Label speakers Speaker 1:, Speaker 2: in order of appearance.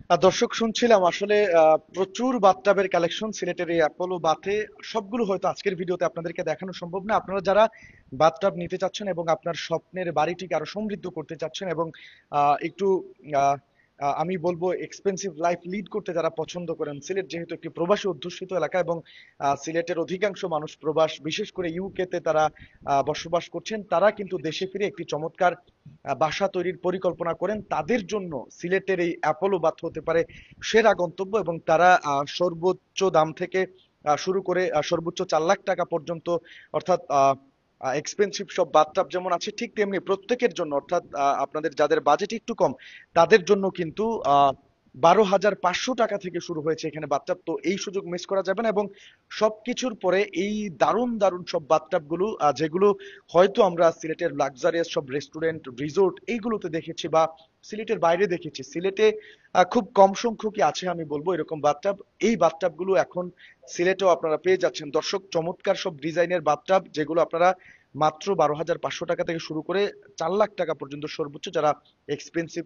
Speaker 1: দর্শক শুনছিলাম আসলে প্রচুর বাথটাবের কালেকশন সিলেটের এই অ্যাপোলো বাথে। সবগুলো হয়তো আজকের ভিডিওতে আপনাদেরকে দেখানো সম্ভব না। আপনারা যারা বাথটাব নিতে চাচ্ছেন এবং আপনার স্বপ্নের বাড়িটিকে আরো সমৃদ্ধ করতে চাচ্ছেন এবং একটু আহ, আমি বলবো এক্সপেন্সিভ লাইফ লিড করতে যারা পছন্দ করেন, সিলেট যেহেতু একটি প্রবাসী অধ্যুষিত এলাকা এবং সিলেটের অধিকাংশ মানুষ প্রবাস, বিশেষ করে ইউকে তে তারা বসবাস করছেন, তারা কিন্তু দেশে ফিরে একটি চমৎকার বাসা তৈরির পরিকল্পনা করেন। তাদের জন্য সিলেটের এই অ্যাপোলো বাথ হতে পারে সেরা গন্তব্য এবং তারা সর্বোচ্চ দাম থেকে শুরু করে সর্বোচ্চ 4 লাখ টাকা পর্যন্ত, অর্থাৎ এক্সপেন্সিভ সব বাথটাব যেমন আছে ঠিক তেমনি প্রত্যেকের জন্য, অর্থাৎ আপনাদের যাদের বাজেট একটু কম তাদের জন্য কিন্তু 12,500 টাকা থেকে শুরু হয়েছে এখানে বাথটাব। তো এই সুযোগ মিস করা যাবে না এবং সবকিছুর পরে এই দারুণ দারুণ সব বাথটাব গুলো যেগুলো হয়তো আমরা সিলেটের লাক্সারিয়াস সব রেস্টুরেন্ট রিসোর্ট এইগুলোতে দেখেছি বা সিলেটের বাইরে দেখেছি, সিলেটে খুব কম সংখ্যকই আছে আমি বলবো এরকম বাথটাব। এই বাথটাব গুলো এখন সিলেটেও আপনারা পেয়ে যাচ্ছেন দর্শক। চমৎকার সব ডিজাইনের বাথটাব যেগুলো আপনারা মাত্র 12,500 টাকা থেকে শুরু করে 4 লাখ টাকা পর্যন্ত সর্বোচ্চ যারা এক্সপেন্সিভ